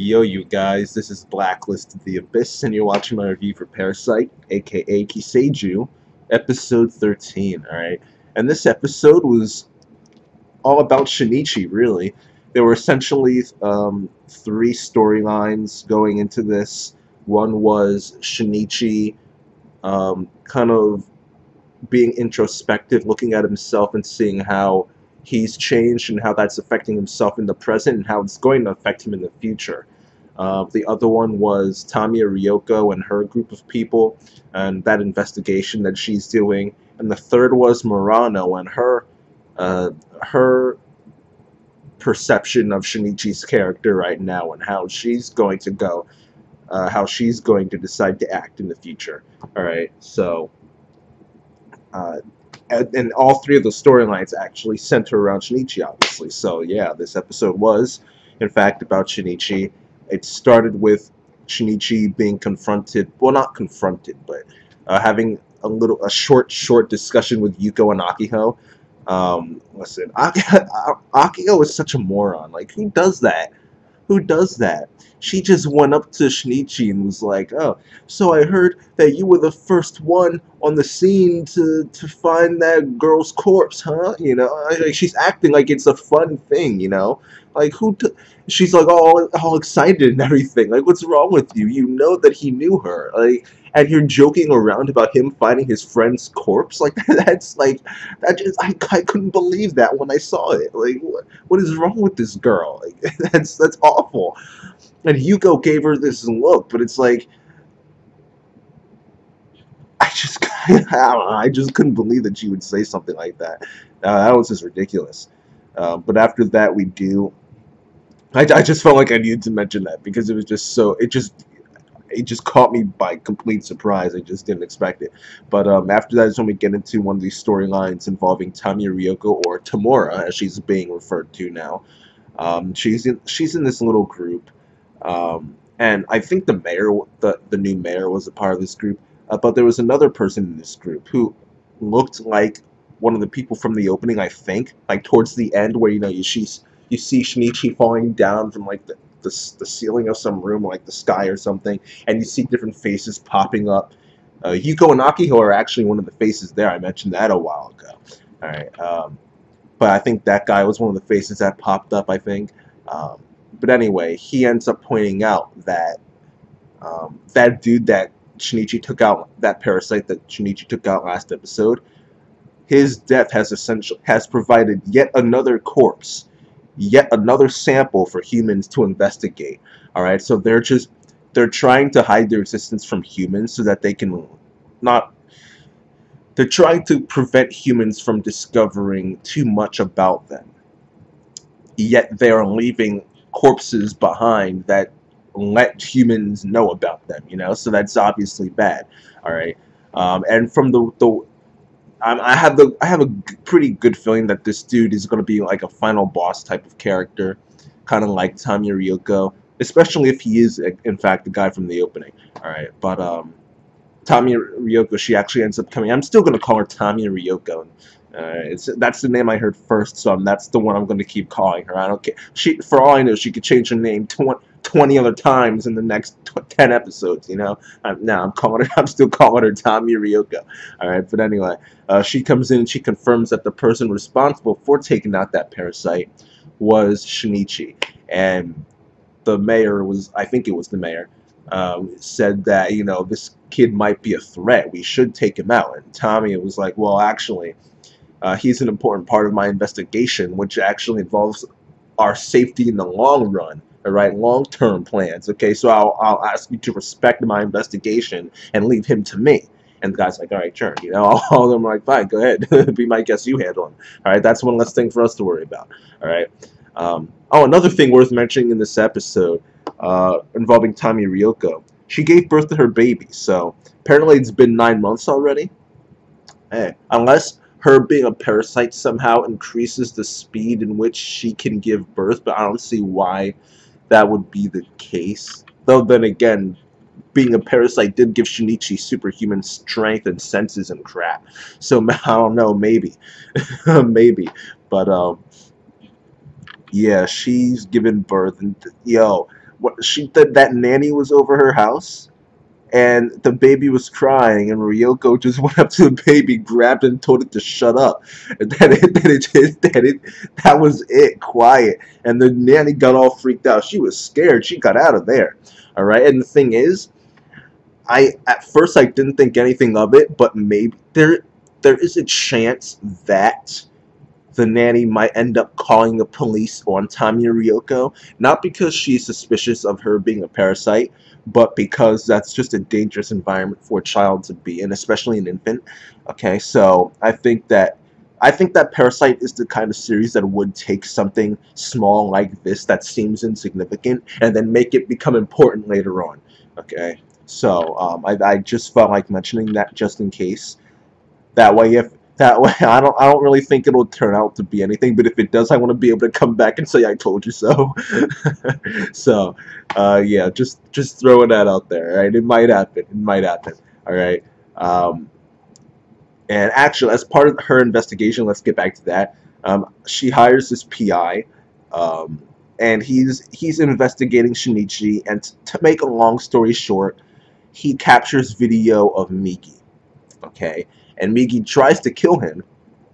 Yo, you guys, this is Blacklist of the Abyss, and you're watching my review for Parasite, aka Kiseijuu, episode 13, alright? And this episode was all about Shinichi, really. There were essentially three storylines going into this. One was Shinichi kind of being introspective, looking at himself and seeing how he's changed and how that's affecting himself in the present and how it's going to affect him in the future. The other one was Tamiya Ryoko and her group of people and that investigation that she's doing. And the third was Murano and her perception of Shinichi's character right now and how she's going to go, how she's going to decide to act in the future. All right, so. And all three of the storylines actually center around Shinichi, obviously. So yeah, this episode was, in fact, about Shinichi. It started with Shinichi being confronted, well, not confronted, but having a short discussion with Yuko and Akiho. Listen, Akiho is such a moron. Like, who does that? Who does that? She just went up to Shinichi and was like, "Oh, so I heard that you were the first one on the scene to find that girl's corpse, huh?" You know, like she's acting like it's a fun thing, you know? Like she's like all excited and everything. Like, what's wrong with you? You know that he knew her. Like, and you're joking around about him finding his friend's corpse? Like, that's like that just I couldn't believe that when I saw it. Like, what is wrong with this girl? Like, that's awful. And Yuko gave her this look, but it's like I don't know, I just couldn't believe that she would say something like that. That was just ridiculous. But after that, I just felt like I needed to mention that because it was just so it just caught me by complete surprise. I just didn't expect it. But after that is when we get into one of these storylines involving Tamiya Ryoko, or Tamura, as she's being referred to now. She's in this little group. And I think the mayor, the new mayor, was a part of this group. But there was another person in this group who looked like one of the people from the opening. I think, like towards the end, where you see Shinichi falling down from like the ceiling of some room, like the sky or something, and you see different faces popping up. Yuko and Akiho are actually one of the faces there. I mentioned that a while ago. All right, but I think that guy was one of the faces that popped up. I think. But anyway, he ends up pointing out that that dude that Shinichi took out, that parasite that Shinichi took out last episode, his death has provided yet another corpse, yet another sample for humans to investigate. All right, so they're trying to hide their existence from humans so that they can not. They're trying to prevent humans from discovering too much about them. Yet they are leaving corpses behind that let humans know about them, you know, so that's obviously bad. All right, and from I have a pretty good feeling that this dude is going to be like a final boss type of character, kind of like Tamiya Ryoko, especially if he is in fact the guy from the opening. All right, but Tamiya Ryoko, she actually ends up coming. I'm still going to call her Tamiya Ryoko. That's the name I heard first, so that's the one I'm going to keep calling her. I don't care. For all I know, she could change her name 20 other times in the next 10 episodes. You know, I'm still calling her Tamiya Ryoko. All right, but anyway, she comes in and she confirms that the person responsible for taking out that parasite was Shinichi, and the mayor I think it was the mayor, said that this kid might be a threat. We should take him out. And Tamiya was like, well, actually. He's an important part of my investigation, which actually involves our safety in the long run, all right, long-term plans. Okay, so I'll ask you to respect my investigation and leave him to me. And the guy's like, all right, sure. All of them are like, fine, go ahead, be my guest, you handle him. All right, that's one less thing for us to worry about. All right. Another thing worth mentioning in this episode involving Tamiya Ryoko, she gave birth to her baby. So apparently it's been 9 months already. Hey, unless her being a parasite somehow increases the speed in which she can give birth, but I don't see why that would be the case. Though then again, being a parasite did give Shinichi superhuman strength and senses and crap. So I don't know, maybe. Maybe. But yeah, she's given birth, and yo, what that nanny was over her house, and the baby was crying, and Ryoko just went up to the baby, grabbed it, and told it to shut up. And that was it, quiet. And the nanny got all freaked out. She was scared. She got out of there. All right. And the thing is, at first I didn't think anything of it, but maybe there is a chance that the nanny might end up calling the police on Tamiya Ryoko, not because she's suspicious of her being a parasite, but because that's just a dangerous environment for a child to be in, especially an infant. Okay, so I think that Parasite is the kind of series that would take something small like this that seems insignificant and then make it become important later on. Okay, so I just felt like mentioning that just in case. That way, I don't really think it'll turn out to be anything. But if it does, I want to be able to come back and say I told you so. So, yeah, just throwing that out there. Right, it might happen. It might happen. All right. Um, and actually, as part of her investigation, let's get back to that. She hires this PI, um, and he's investigating Shinichi. And to make a long story short, he captures video of Migi. Okay, and Migi tries to kill him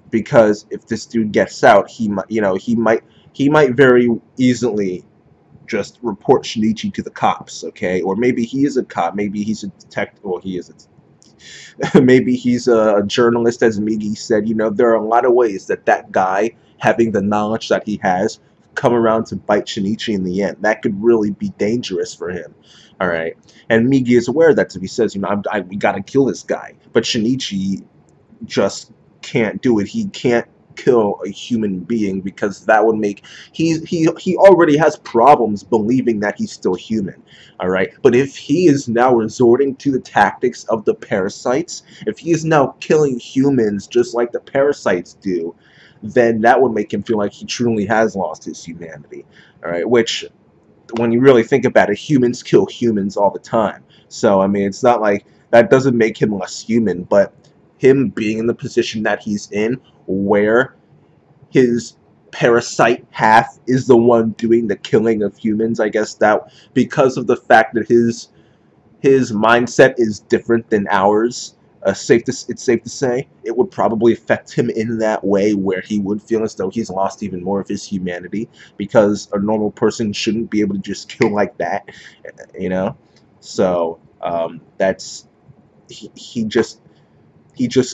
because if this dude gets out, he might very easily just report Shinichi to the cops. Okay, or maybe he is a cop, maybe he's a detective, or he is maybe he's a journalist, as Migi said. There are a lot of ways that guy, having the knowledge that he has, come around to bite Shinichi in the end. That could really be dangerous for him. All right, and Migi is aware of that, so he says, we gotta kill this guy. But Shinichi just can't do it. He can't kill a human being because that would make he already has problems believing that he's still human. All right, but if he is now resorting to the tactics of the parasites, if he is now killing humans just like the parasites do, then that would make him feel like he truly has lost his humanity. All right, which, when you really think about it, humans kill humans all the time. So I mean, it's not like that doesn't make him less human, but him being in the position that he's in, where his parasite half is the one doing the killing of humans, I guess that because of the fact that his mindset is different than ours, it's safe to say it would probably affect him in that way, where he would feel as though he's lost even more of his humanity, because a normal person shouldn't be able to just kill like that, you know. So that's he just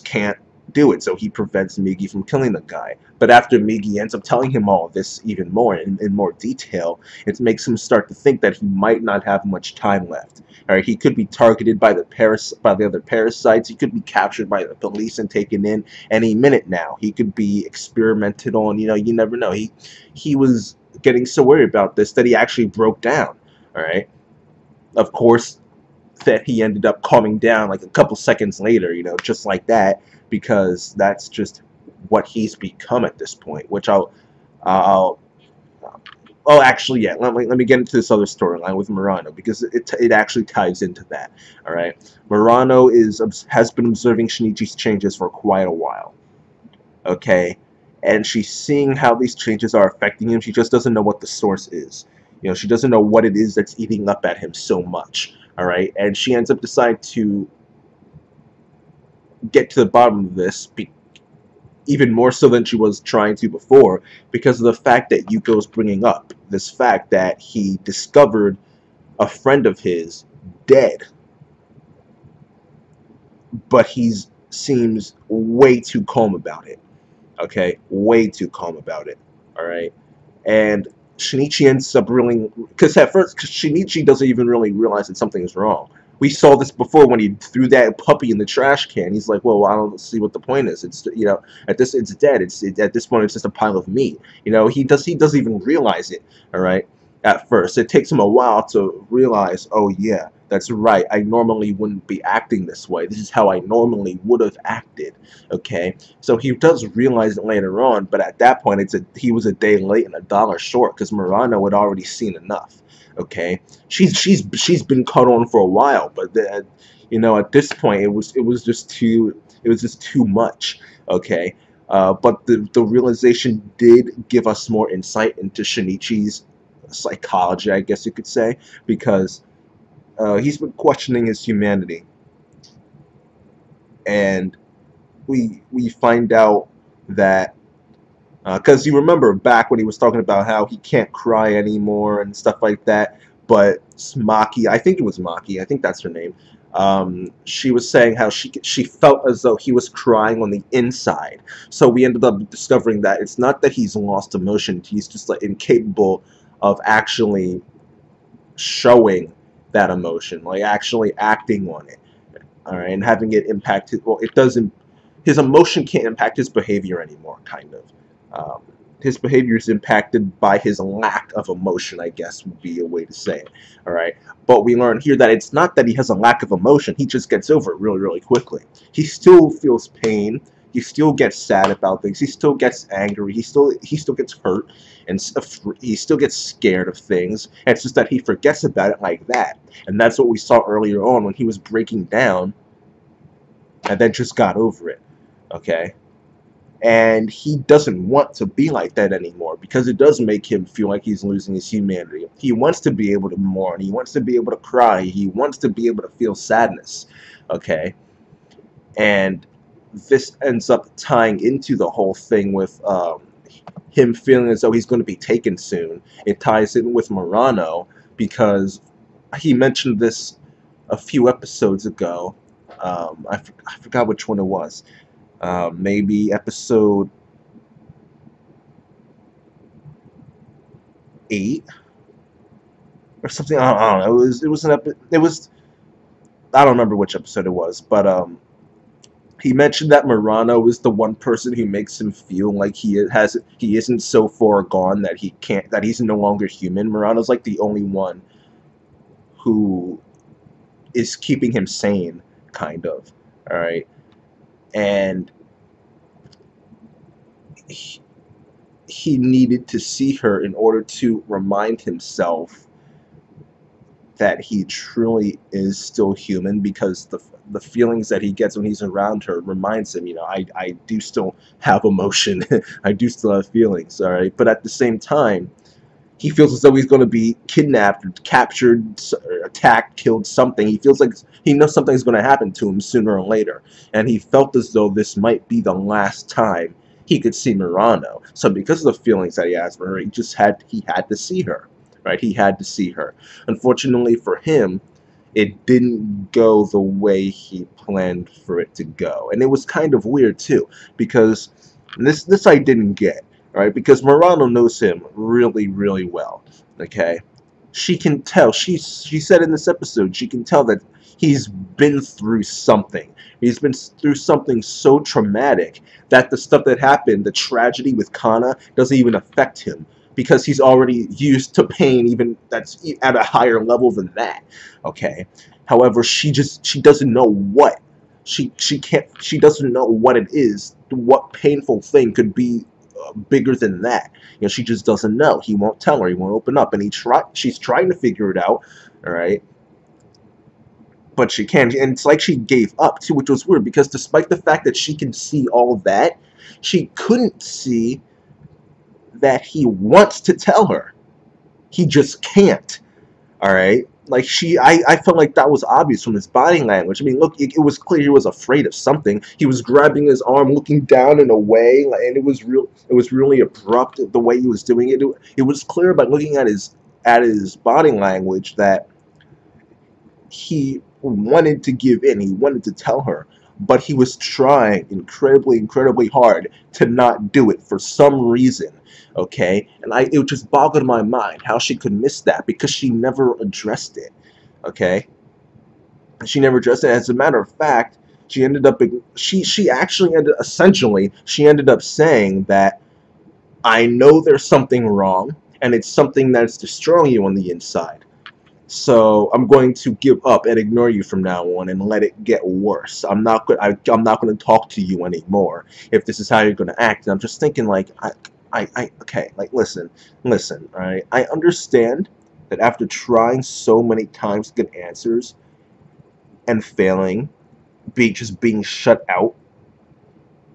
can't do it, so he prevents Migi from killing the guy. But after Migi ends up telling him all of this even more in more detail, it makes him start to think that he might not have much time left. All right, he could be targeted by the other parasites. He could be captured by the police and taken in any minute now. He could be experimented on. You never know. He was getting so worried about this that he actually broke down. All right, of course, that he ended up calming down like a couple seconds later, just like that, because that's just what he's become at this point. Which I'll oh, actually, yeah. Let me get into this other storyline with Murano, because it actually ties into that. All right, Murano has been observing Shinichi's changes for quite a while. Okay, and she's seeing how these changes are affecting him. She just doesn't know what the source is. She doesn't know what it is that's eating up at him so much. All right, and she ends up deciding to get to the bottom of this, even more so than she was trying to before, because of the fact that Yuko's bringing up this fact that he discovered a friend of his dead, but he seems way too calm about it. Okay, way too calm about it. All right, and Shinichi ends up really, because at first Shinichi doesn't even really realize that something is wrong. We saw this before when he threw that puppy in the trash can. He's like, "Well, I don't see what the point is. It's it's dead. At this point, it's just a pile of meat." He doesn't even realize it. All right, at first, it takes him a while to realize, "Oh yeah, that's right. I normally wouldn't be acting this way. This is how I normally would have acted." Okay, so he does realize it later on, but at that point, he was a day late and a dollar short, because Murano had already seen enough. Okay, she's been caught on for a while, but at this point, it was just too much. Okay, but the realization did give us more insight into Shinichi's psychology, I guess you could say, because he's been questioning his humanity, and we find out that because you remember back when he was talking about how he can't cry anymore and stuff like that, but Maki, I think it was Maki, I think that's her name. She was saying how she felt as though he was crying on the inside. So we ended up discovering that it's not that he's lost emotion; he's just like incapable of actually showing that emotion, like actually acting on it. All right, and having it impact his, well, it doesn't, his emotion can't impact his behavior anymore, kind of. His behavior is impacted by his lack of emotion, I guess would be a way to say it. All right, but we learn here that it's not that he has a lack of emotion, he just gets over it really, really quickly. He still feels pain, he still gets sad about things, he still gets angry, he still gets hurt, and he still gets scared of things. And it's just that he forgets about it like that. And that's what we saw earlier on when he was breaking down and then just got over it. Okay? And he doesn't want to be like that anymore because it does make him feel like he's losing his humanity. He wants to be able to mourn. He wants to be able to cry. He wants to be able to feel sadness. Okay? And this ends up tying into the whole thing with him feeling as though he's going to be taken soon. It ties in with Murano because he mentioned this a few episodes ago. I forgot which one it was. Maybe episode 8 or something. I don't know. It was I don't remember which episode it was, but he mentioned that Murano is the one person who makes him feel like he isn't so far gone that he's no longer human. Murano's like the only one who is keeping him sane, kind of. All right, and he needed to see her in order to remind himself that he truly is still human, because the feelings that he gets when he's around her reminds him, I do still have emotion. I do still have feelings, all right? But at the same time, he feels as though he's going to be kidnapped, captured, attacked, killed, something. He feels like he knows something's going to happen to him sooner or later. And he felt as though this might be the last time he could see Murano. So because of the feelings that he has for her, he had to see her. Right? He had to see her. Unfortunately for him, it didn't go the way he planned for it to go. And it was kind of weird too, because this I didn't get. Right? Because Murano knows him really, really well. Okay? She can tell. She said in this episode, she can tell that he's been through something. He's been through something so traumatic that the stuff that happened, the tragedy with Kana, doesn't even affect him, because he's already used to pain even that's at a higher level than that. Okay? However, she doesn't know what. She doesn't know what it is. What painful thing could be bigger than that? She just doesn't know. He won't tell her. He won't open up, and she's trying to figure it out. All right, but she can't, and it's like she gave up too, which was weird, because despite the fact that she can see all that, she couldn't see that he wants to tell her. He just can't. All right, like I felt like that was obvious from his body language. I mean, look, it was clear he was afraid of something. He was grabbing his arm, looking down and away, and it was really abrupt the way he was doing it. It was clear by looking at his body language that he wanted to give in. He wanted to tell her, but he was trying incredibly, incredibly hard to not do it for some reason. Okay, and it just boggled my mind how she could miss that, because she never addressed it. Okay, she never addressed it. As a matter of fact, she ended up she ended up saying that, I know there's something wrong, and it's something that's destroying you on the inside. So I'm going to give up and ignore you from now on and let it get worse. I'm not going to talk to you anymore if this is how you're going to act. And I'm just thinking, like, okay, like, listen, all right? I understand that after trying so many times to get answers and failing, just being shut out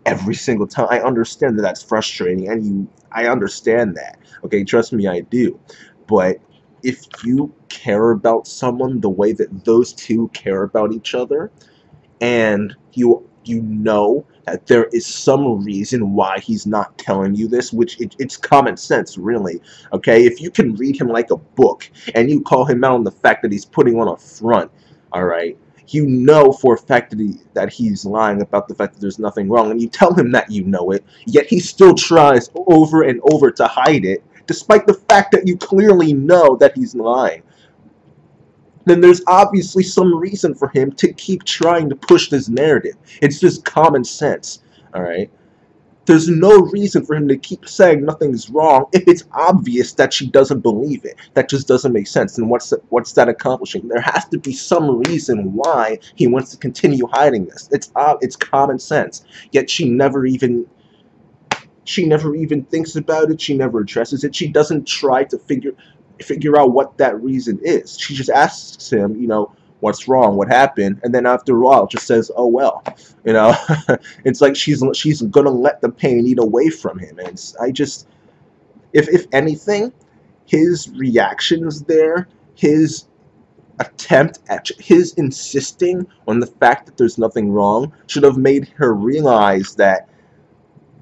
every single time, I understand that that's frustrating, and I understand that. Okay, trust me, I do. But if you care about someone the way that those two care about each other, and you know that there is some reason why he's not telling you this, which it's common sense, really. Okay, if you can read him like a book and you call him out on the fact that he's putting on a front, all right, you know for a fact that he's lying about the fact that there's nothing wrong, and you tell him that you know it, yet he still tries over and over to hide it, despite the fact that you clearly know that he's lying, then there's obviously some reason for him to keep trying to push this narrative. It's just common sense, all right? There's no reason for him to keep saying nothing's wrong if it's obvious that she doesn't believe it. That just doesn't make sense. And what's that accomplishing? There has to be some reason why he wants to continue hiding this. It's common sense. Yet she never even thinks about it. She never addresses it. She doesn't try to figure out what that reason is. She just asks him, what's wrong, what happened, and then after a while just says, oh well, it's like she's gonna let the pain eat away from him. And if anything, his reactions there, his attempt at his insisting on the fact that there's nothing wrong, should have made her realize that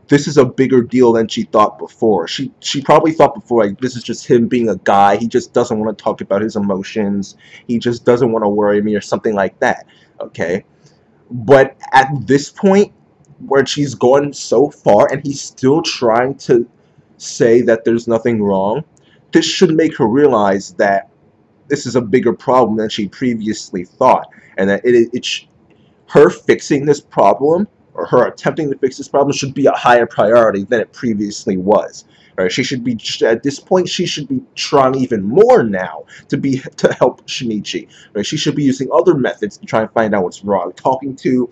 this is a bigger deal than she thought before. She probably thought before, like, this is just him being a guy. He just doesn't want to talk about his emotions. He just doesn't want to worry me or something like that. Okay? But at this point, where she's gone so far and he's still trying to say that there's nothing wrong, this should make her realize that this is a bigger problem than she previously thought. And that her fixing this problem, or her attempting to fix this problem, should be a higher priority than it previously was. Right? She should be, at this point, she should be trying even more now to help Shinichi. Right? She should be using other methods to try and find out what's wrong. Talking to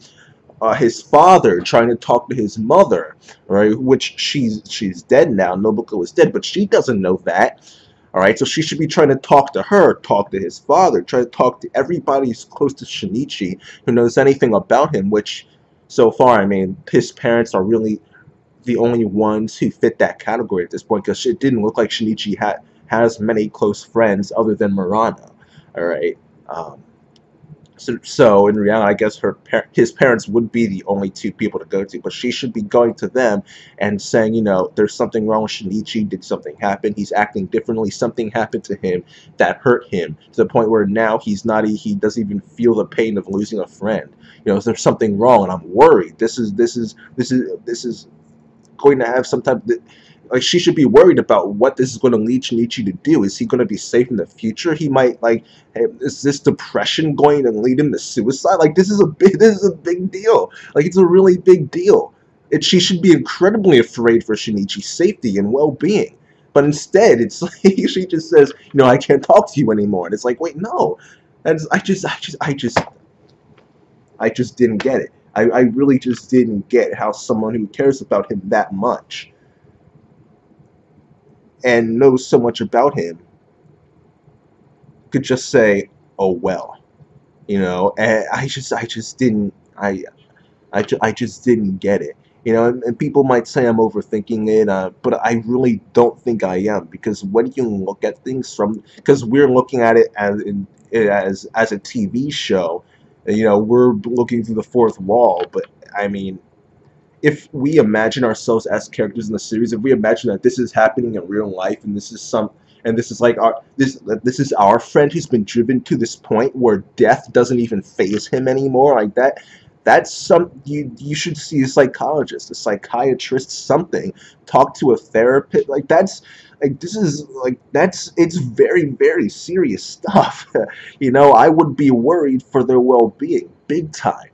his father, trying to talk to his mother, right? Which she's dead now. Nobuko is dead, but she doesn't know that. All right, so she should be trying to talk to her, talk to his father, try to talk to everybody who's close to Shinichi who knows anything about him, which so far, I mean, his parents are really the only ones who fit that category at this point, because it didn't look like Shinichi has many close friends other than Murano. All right. So in reality, I guess his parents would be the only two people to go to, but she should be going to them and saying, there's something wrong with Shinichi. Did something happen? He's acting differently. Something happened to him that hurt him to the point where now he doesn't even feel the pain of losing a friend. There's something wrong, and I'm worried. This is going to have some type of, like, she should be worried about what this is going to lead Shinichi to do. Is he going to be safe in the future? He might, like, hey, is this depression going to lead him to suicide? Like, this is a big deal. Like, it's a really big deal. She should be incredibly afraid for Shinichi's safety and well-being. But instead, it's like she just says, I can't talk to you anymore. And it's like, wait, no. I just didn't get it. I really just didn't get how someone who cares about him that much and knows so much about him could just say, oh well, and I just didn't get it, and people might say I'm overthinking it, but I really don't think I am, because when you look at things because we're looking at it as a TV show, we're looking through the fourth wall, but I mean, if we imagine ourselves as characters in the series, if we imagine that this is happening in real life, and this is like this is our friend who's been driven to this point where death doesn't even faze him anymore, like that's you should see a psychologist, a psychiatrist, something, talk to a therapist. Like it's very, very serious stuff. I would be worried for their well-being, big time.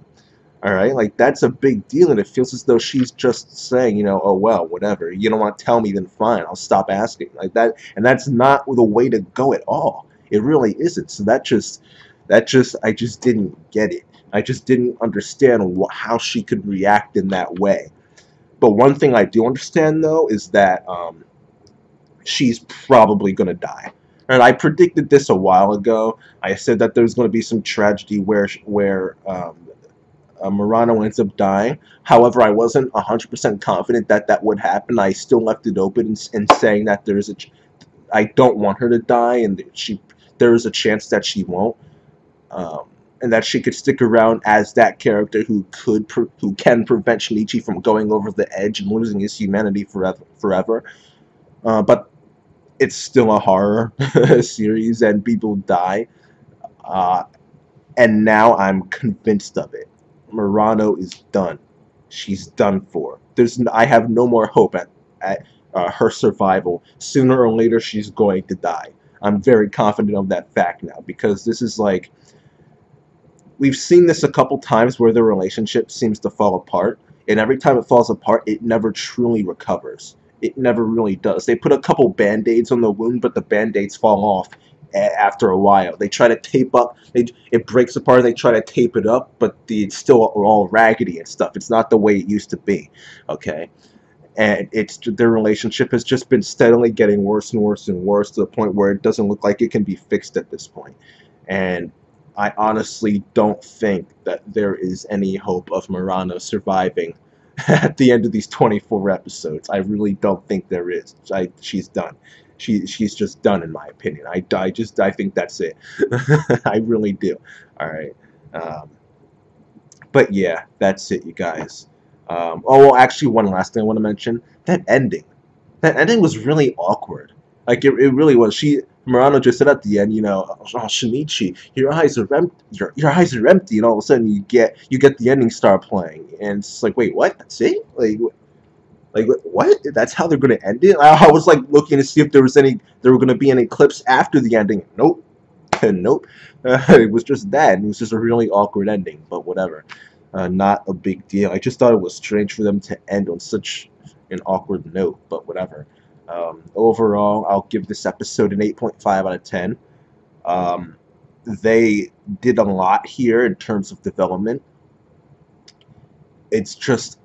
All right, like, that's a big deal, and it feels as though she's just saying, oh well, whatever. You don't want to tell me, then fine, I'll stop asking, like that. And that's not the way to go at all. It really isn't. So I just didn't get it. I just didn't understand how she could react in that way. But one thing I do understand, though, is that she's probably gonna die. And I predicted this a while ago. I said that there's going to be some tragedy where Murano ends up dying. However, I wasn't 100% confident that would happen. I still left it open and saying that I don't want her to die, and there is a chance that she won't, and that she could stick around as that character who can prevent Shinichi from going over the edge and losing his humanity forever. But it's still a horror series, and people die. Uh, and now I'm convinced of it. Murano is done. She's done for. I have no more hope at her survival. Sooner or later, she's going to die. I'm very confident of that fact now, because this is like, we've seen this a couple times where the relationship seems to fall apart, and every time it falls apart, it never truly recovers. It never really does. They put a couple band-aids on the wound, but the band-aids fall off after a while. They try to tape up, it breaks apart, they try to tape it up, but it's still all raggedy and stuff. It's not the way it used to be, okay? And their relationship has just been steadily getting worse and worse and worse, to the point where it doesn't look like it can be fixed at this point. And I honestly don't think that there is any hope of Murano surviving at the end of these 24 episodes. I really don't think there is. She's done. She's just done, in my opinion. I think that's it. I really do. All right. But yeah, that's it, you guys. Oh, well, actually, one last thing I want to mention. That ending. That ending was really awkward. Like, it really was. Murano just said at the end, oh, Shinichi, your eyes are empty. Your eyes are empty, and all of a sudden you get the ending start playing, and it's like, wait, what? That's it? Like what? That's how they're gonna end it? I was like looking to see if there were gonna be any clips after the ending. Nope, nope. It was just that. It was just a really awkward ending, but whatever. Not a big deal. I just thought it was strange for them to end on such an awkward note, but whatever. Overall, I'll give this episode an 8.5 out of 10. They did a lot here in terms of development. It's just,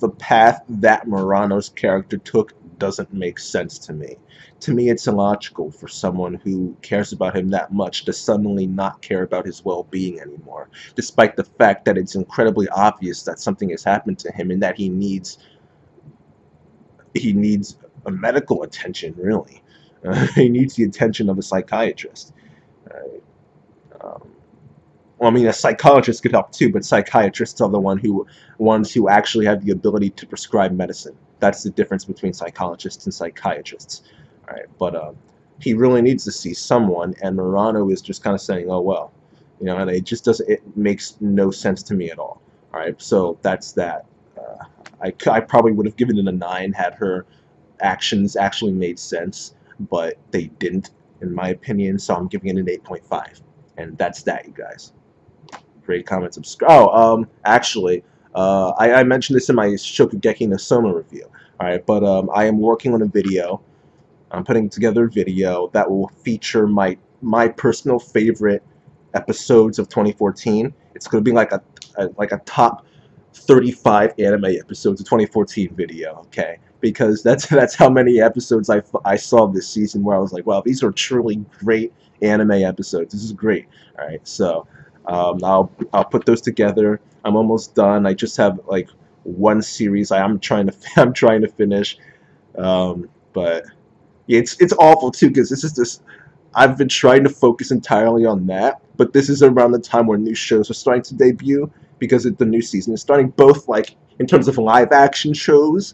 the path that Murano's character took doesn't make sense to me. To me, it's illogical for someone who cares about him that much to suddenly not care about his well-being anymore, despite the fact that it's incredibly obvious that something has happened to him and that he needs a medical attention, really. He needs the attention of a psychiatrist. Well, I mean, a psychologist could help too, but psychiatrists are the ones who actually have the ability to prescribe medicine. That's the difference between psychologists and psychiatrists. All right, but he really needs to see someone, and Murano is just kind of saying, "Oh well," and it just doesn't. It makes no sense to me at all. All right, so that's that. I probably would have given it a 9 had her actions actually made sense, but they didn't, in my opinion. So I'm giving it an 8.5, and that's that, you guys. Rate, comment, subscribe. Oh, actually, I mentioned this in my Shokugeki no Soma review. Alright, but I am working on a video. I'm putting together a video that will feature my personal favorite episodes of 2014. It's going to be like a top 35 anime episodes of 2014 video, okay? Because that's how many episodes I saw this season, where I was like, wow, these are truly great anime episodes. This is great. All right, so I'll put those together. I'm almost done. I just have like one series I'm trying to finish. But yeah, it's awful too, because I've been trying to focus entirely on that, but this is around the time where new shows are starting to debut, because the new season is starting, both like in terms of live action shows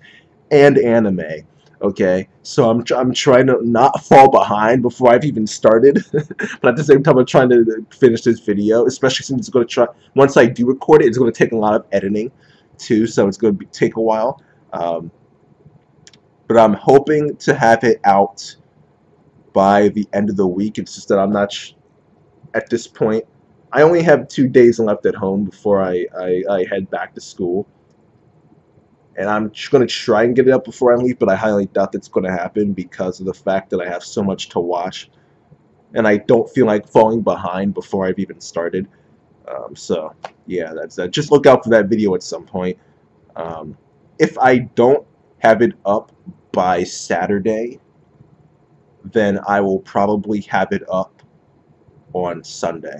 and anime. Okay, so I'm trying to not fall behind before I've even started, but at the same time I'm trying to finish this video, especially since it's going to once I do record it, it's going to take a lot of editing too, so it's going to take a while. But I'm hoping to have it out by the end of the week. It's just that I'm not at this point. I only have 2 days left at home before I head back to school. And I'm going to try and get it up before I leave, but I highly doubt that's going to happen because of the fact that I have so much to watch. And I don't feel like falling behind before I've even started. So, yeah, that's that. Just look out for that video at some point. If I don't have it up by Saturday, then I will probably have it up on Sunday.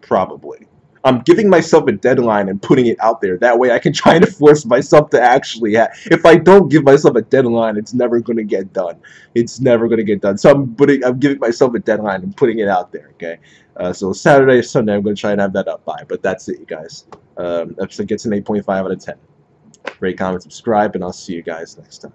Probably. I'm giving myself a deadline and putting it out there. That way I can try to force myself to actually if I don't give myself a deadline, it's never going to get done. It's never going to get done. So I'm giving myself a deadline and putting it out there, okay? So Saturday, Sunday, I'm going to try and have that up by. But that's it, you guys. Episode gets an 8.5 out of 10. Rate, comment, subscribe, and I'll see you guys next time.